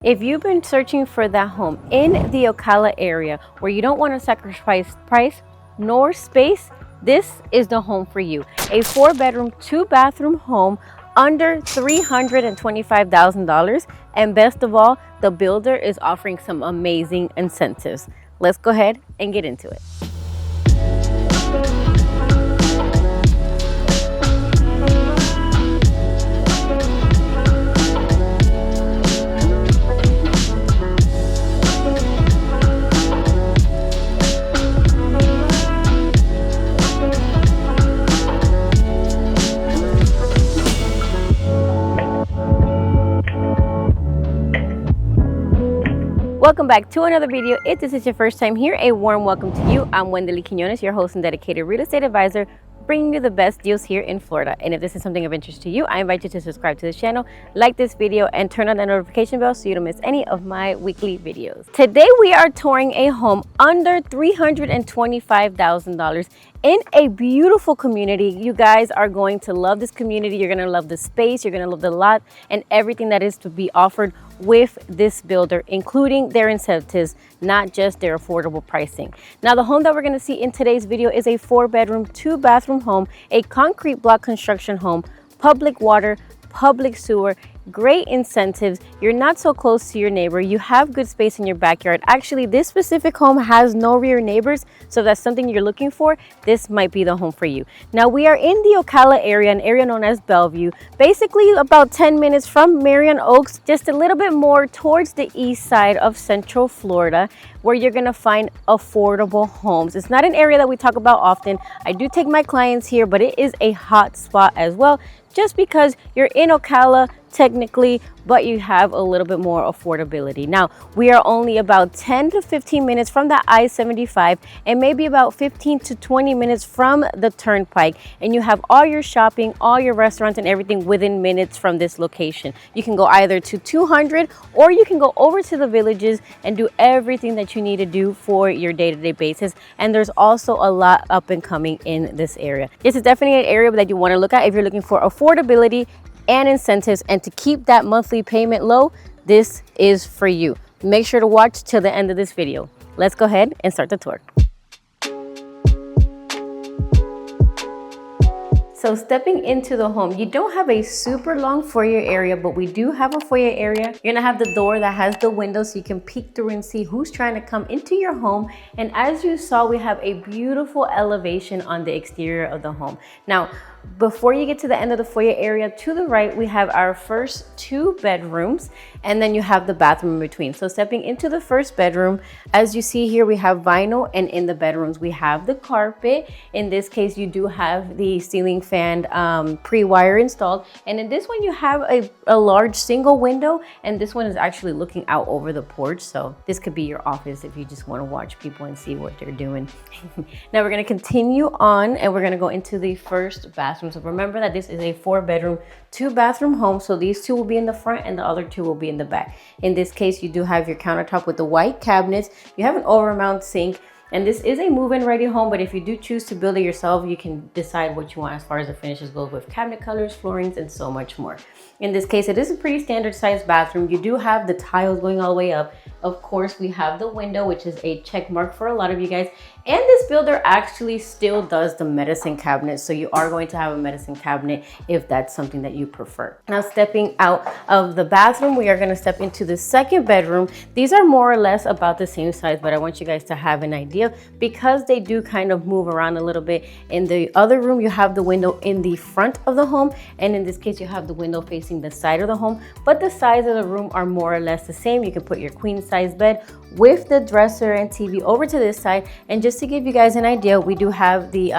If you've been searching for that home in the Ocala area where you don't want to sacrifice price nor space, this is the home for you. A 4-bedroom, 2-bathroom home under $325,000. And best of all, the builder is offering some amazing incentives. Let's go ahead and get into it. Welcome back to another video. If this is your first time here, a warm welcome to you. I'm Wendoly, your host and dedicated real estate advisor, bringing you the best deals here in Florida. And if this is something of interest to you, I invite you to subscribe to the channel, like this video, and turn on the notification bell so you don't miss any of my weekly videos. Today we are touring a home under $325,000 in a beautiful community. You guys are going to love this community. You're going to love the space. You're going to love the lot and everything that is to be offered with this builder, including their incentives, not just their affordable pricing. Now, the home that we're going to see in today's video is a 4-bedroom, 2-bathroom home, a concrete block construction home, public water, public sewer, great incentives. You're not so close to your neighbor. You have good space in your backyard. Actually, this specific home has no rear neighbors, so if that's something you're looking for, this might be the home for you. Now, we are in the Ocala area, an area known as Belleview, basically about 10 minutes from Marion Oaks, just a little bit more towards the east side of Central Florida, where you're gonna find affordable homes. It's not an area that we talk about often. I do take my clients here, but it is a hot spot as well, just because you're in Ocala technically, but you have a little bit more affordability. Now, we are only about 10 to 15 minutes from the I-75 and maybe about 15 to 20 minutes from the turnpike, and you have all your shopping, all your restaurants and everything within minutes from this location. You can go either to 200 or you can go over to the villages and do everything that you need to do for your day-to-day basis. And there's also a lot up and coming in this area. This is definitely an area that you want to look at if you're looking for affordability and incentives, and to keep that monthly payment low. This is for you. Make sure to watch till the end of this video. Let's go ahead and start the tour. So stepping into the home, you don't have a super long foyer area, but we do have a foyer area. You're gonna have the door that has the window so you can peek through and see who's trying to come into your home. And as you saw, we have a beautiful elevation on the exterior of the home. Now, before you get to the end of the foyer area, to the right, we have our first 2 bedrooms, and then you have the bathroom in between. So stepping into the first bedroom, as you see here, we have vinyl, and in the bedrooms, we have the carpet. In this case, you do have the ceiling fan pre-wire installed. And in this one, you have a large single window, and this one is actually looking out over the porch. So this could be your office if you just want to watch people and see what they're doing. Now we're going to continue on, and we're going to go into the first bathroom. So remember that this is a 4-bedroom, 2-bathroom home. So these 2 will be in the front and the other 2 will be in the back. In this case, you do have your countertop with the white cabinets. You have an overmount sink. And this is a move-in ready home, but if you do choose to build it yourself, you can decide what you want as far as the finishes goes with cabinet colors, floorings, and so much more. In this case, it is a pretty standard sized bathroom. You do have the tiles going all the way up. Of course, we have the window, which is a check mark for a lot of you guys. And this builder actually still does the medicine cabinet. So you are going to have a medicine cabinet if that's something that you prefer. Now, stepping out of the bathroom, we are going to step into the second bedroom. These are more or less about the same size, but I want you guys to have an idea because they do kind of move around a little bit. In the other room, you have the window in the front of the home. And in this case, you have the window facing the side of the home, but the size of the room are more or less the same. You can put your queen size bed with the dresser and TV over to this side. And just to give you guys an idea, we do have the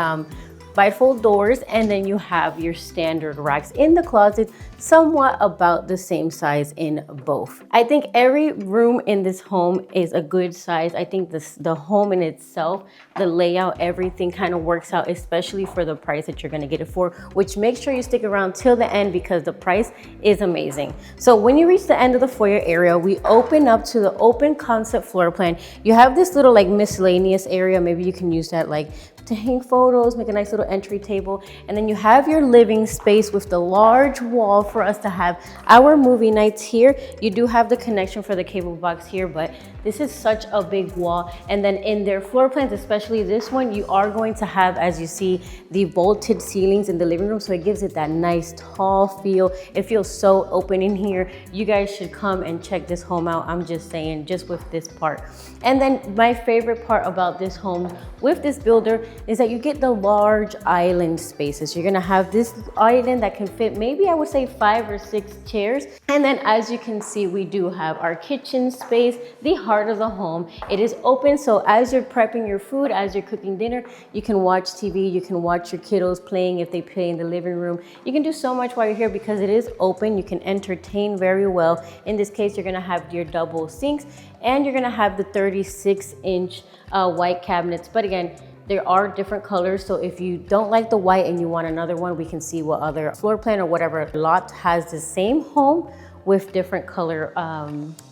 bifold doors, and then you have your standard racks in the closet, somewhat about the same size in both. I think every room in this home is a good size. I think the home in itself, the layout, everything kind of works out, especially for the price that you're going to get it for, which make sure you stick around till the end because the price is amazing. So when you reach the end of the foyer area, we open up to the open concept floor plan. You have this little like miscellaneous area. Maybe you can use that like to hang photos, make a nice little entry table. And then you have your living space with the large wall for us to have our movie nights here. You do have the connection for the cable box here, but this is such a big wall. And then in their floor plans, especially this one, you are going to have, as you see, the vaulted ceilings in the living room. So it gives it that nice tall feel. It feels so open in here. You guys should come and check this home out. I'm just saying, just with this part. And then my favorite part about this home with this builder is that you get the large island spaces. You're gonna have this island that can fit maybe, I would say, 5 or 6 chairs. And then as you can see, we do have our kitchen space, the heart of the home. It is open, so as you're prepping your food, as you're cooking dinner, you can watch TV, you can watch your kiddos playing if they play in the living room. You can do so much while you're here because it is open. You can entertain very well. In this case, you're gonna have your double sinks and you're gonna have the 36-inch white cabinets. But again, there are different colors, so if you don't like the white and you want another one, we can see what other floor plan or whatever lot has the same home with different color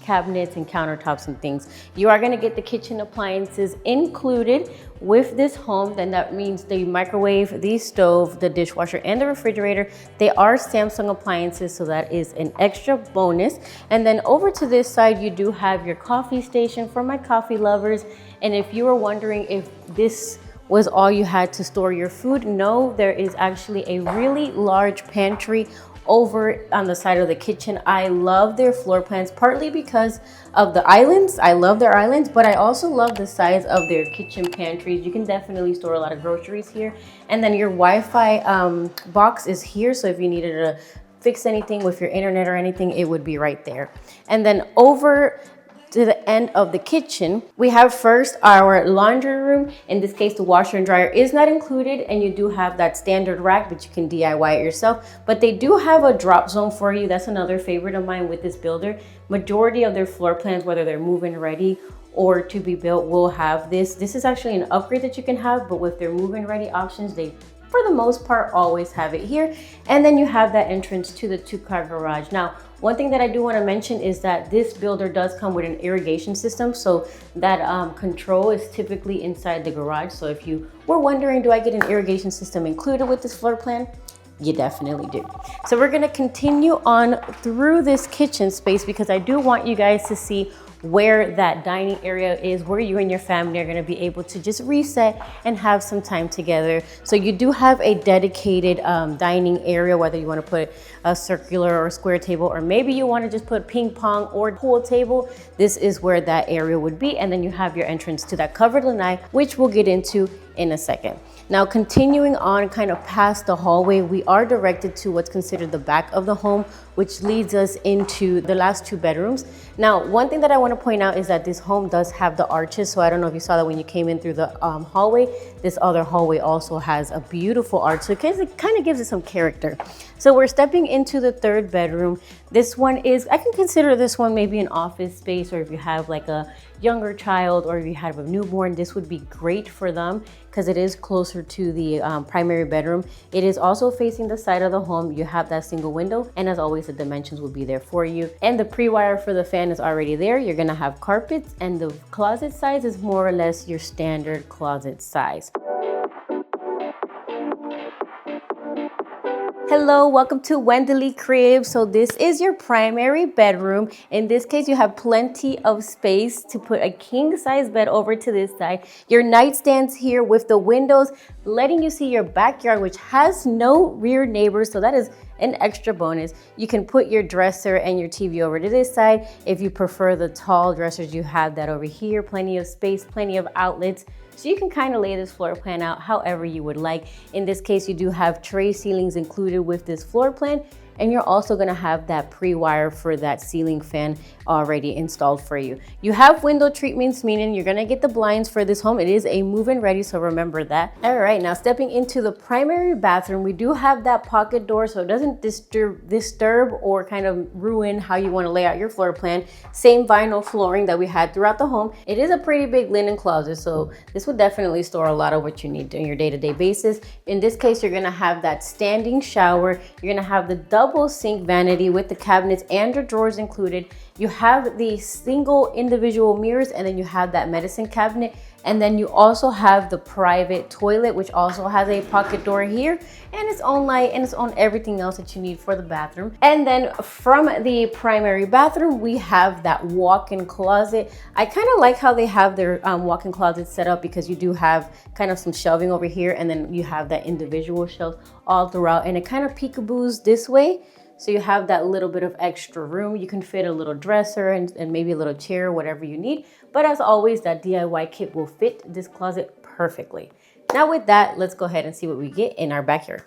cabinets and countertops and things. You are gonna get the kitchen appliances included with this home. Then that means the microwave, the stove, the dishwasher, and the refrigerator. They are Samsung appliances, so that is an extra bonus. And then over to this side, you do have your coffee station for my coffee lovers. And if you were wondering if this was all you had to store your food, no, there is actually a really large pantry over on the side of the kitchen. I love their floor plans, partly because of the islands. I love their islands, but I also love the size of their kitchen pantries. You can definitely store a lot of groceries here. And then your Wi-Fi box is here, so if you needed to fix anything with your internet or anything, it would be right there. And then over to the end of the kitchen, we have first our laundry room. In this case, the washer and dryer is not included, and you do have that standard rack, but you can DIY it yourself. But they do have a drop zone for you. That's another favorite of mine with this builder. Majority of their floor plans, whether they're move-in ready or to be built, will have this. This is actually an upgrade that you can have, but with their move-in ready options, they for the most part always have it here. And then you have that entrance to the 2-car garage. Now, one thing that I do want to mention is that this builder does come with an irrigation system, so that control is typically inside the garage. So if you were wondering, do I get an irrigation system included with this floor plan? You definitely do. So we're going to continue on through this kitchen space because I do want you guys to see where that dining area is, where you and your family are going to be able to just reset and have some time together. So you do have a dedicated dining area, whether you want to put a circular or square table, or maybe you want to just put ping pong or pool table. This is where that area would be. And then you have your entrance to that covered lanai, which we'll get into in a second. Now, continuing on kind of past the hallway, we are directed to what's considered the back of the home, which leads us into the last 2 bedrooms. Now, one thing that I want to point out is that this home does have the arches. So I don't know if you saw that when you came in through the hallway. This other hallway also has a beautiful arch. So it kind of gives it some character. So we're stepping into the 3rd bedroom. This one is, I can consider this one maybe an office space, or if you have like a younger child or if you have a newborn, this would be great for them because it is closer to the primary bedroom. It is also facing the side of the home. You have that single window, and as always, the dimensions will be there for you. And the pre-wire for the fan is already there. You're gonna have carpets, and the closet size is more or less your standard closet size. Hello, welcome to Wendoly Crib. So this is your primary bedroom. In this case, you have plenty of space to put a king size bed over to this side. Your nightstands here with the windows, letting you see your backyard, which has no rear neighbors. So that is an extra bonus. You can put your dresser and your TV over to this side. If you prefer the tall dressers, you have that over here. Plenty of space, plenty of outlets. So you can kind of lay this floor plan out however you would like. In this case, you do have tray ceilings included with this floor plan, and you're also gonna have that pre-wire for that ceiling fan already installed for you. You have window treatments, meaning you're gonna get the blinds for this home. It is a move-in ready, so remember that. All right, now stepping into the primary bathroom, we do have that pocket door, so it doesn't disturb or kind of ruin how you wanna lay out your floor plan. Same vinyl flooring that we had throughout the home. It is a pretty big linen closet, so this would definitely store a lot of what you need on your day-to-day basis. In this case, you're gonna have that standing shower. You're gonna have the double sink vanity with the cabinets and your drawers included. You have the single individual mirrors, and then you have that medicine cabinet. And then you also have the private toilet, which also has a pocket door here and its own light and its own everything else that you need for the bathroom. And then from the primary bathroom, we have that walk-in closet. I kind of like how they have their walk-in closet set up, because you do have kind of some shelving over here, and then you have that individual shelf all throughout, and it kind of peekaboos this way. So you have that little bit of extra room. You can fit a little dresser and maybe a little chair, whatever you need. But as always, that DIY kit will fit this closet perfectly. Now with that, let's go ahead and see what we get in our backyard.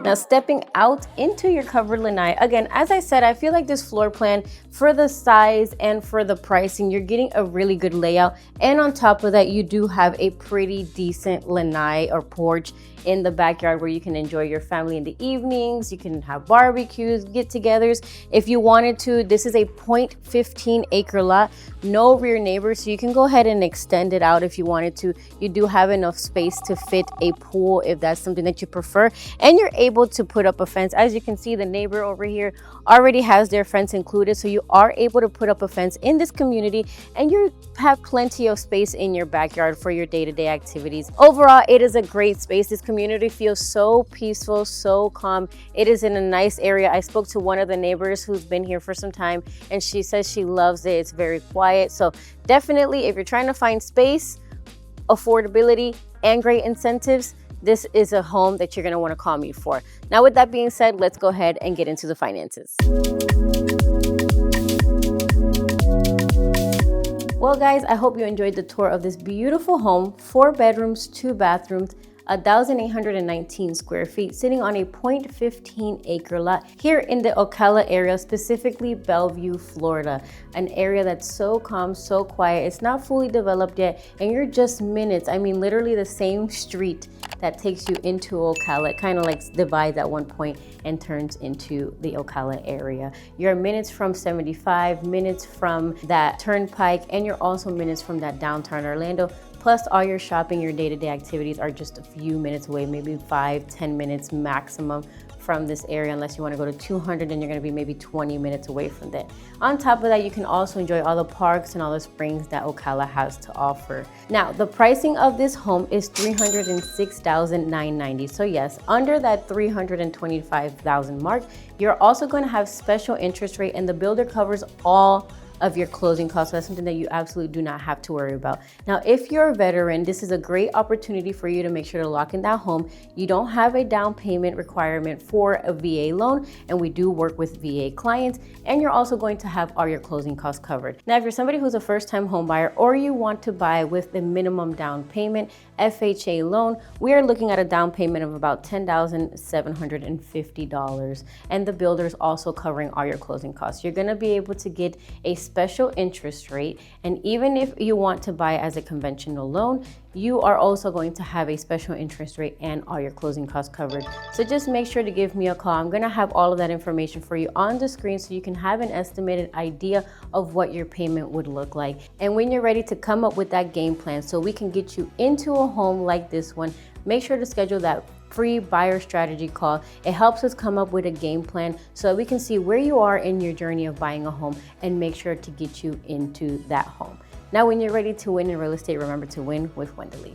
Now stepping out into your covered lanai, again, as I said, I feel like this floor plan, for the size and for the pricing, you're getting a really good layout. And on top of that, you do have a pretty decent lanai or porch in the backyard where you can enjoy your family in the evenings. You can have barbecues, get-togethers. If you wanted to, this is a 0.15 acre lot, no rear neighbors, so you can go ahead and extend it out if you wanted to. You do have enough space to fit a pool if that's something that you prefer, and you're able to put up a fence. As you can see, the neighbor over here already has their fence included, so you are able to put up a fence in this community, and you have plenty of space in your backyard for your day-to-day activities. Overall, it is a great space. This community feels so peaceful, so calm. It is in a nice area. I spoke to one of the neighbors who's been here for some time, and she says she loves it. It's very quiet. So definitely, if you're trying to find space, affordability, and great incentives, this is a home that you're going to want to call me for. Now, with that being said, let's go ahead and get into the finances. Well, guys, I hope you enjoyed the tour of this beautiful home, 4 bedrooms, 2 bathrooms, 1,819 square feet, sitting on a 0.15 acre lot here in the Ocala area, specifically Belleview, Florida. An area that's so calm, so quiet. It's not fully developed yet, and you're just minutes. I mean, literally the same street that takes you into Ocala. It kind of like divides at one point and turns into the Ocala area. You're minutes from 75, minutes from that turnpike, and you're also minutes from that downtown Orlando. Plus, all your shopping, your day-to-day activities are just a few minutes away, maybe 5-10 minutes maximum from this area, unless you want to go to 200, and you're going to be maybe 20 minutes away from that. On top of that, you can also enjoy all the parks and all the springs that Ocala has to offer. Now, the pricing of this home is $306,990. So yes, under that $325,000 mark, you're also going to have special interest rate, and the builder covers all of your closing costs. So that's something that you absolutely do not have to worry about. Now, if you're a veteran, this is a great opportunity for you to make sure to lock in that home. You don't have a down payment requirement for a VA loan, and we do work with VA clients, and you're also going to have all your closing costs covered. Now, if you're somebody who's a first-time home buyer, or you want to buy with the minimum down payment, FHA loan, we are looking at a down payment of about $10,750, and the builder is also covering all your closing costs. You're going to be able to get a special interest rate, and even if you want to buy as a conventional loan, you are also going to have a special interest rate and all your closing costs covered. So just make sure to give me a call. I'm going to have all of that information for you on the screen, so you can have an estimated idea of what your payment would look like. And when you're ready to come up with that game plan so we can get you into a home like this one, make sure to schedule that free buyer strategy call. It helps us come up with a game plan so that we can see where you are in your journey of buying a home and make sure to get you into that home. Now, when you're ready to win in real estate, remember to win with Wendoly.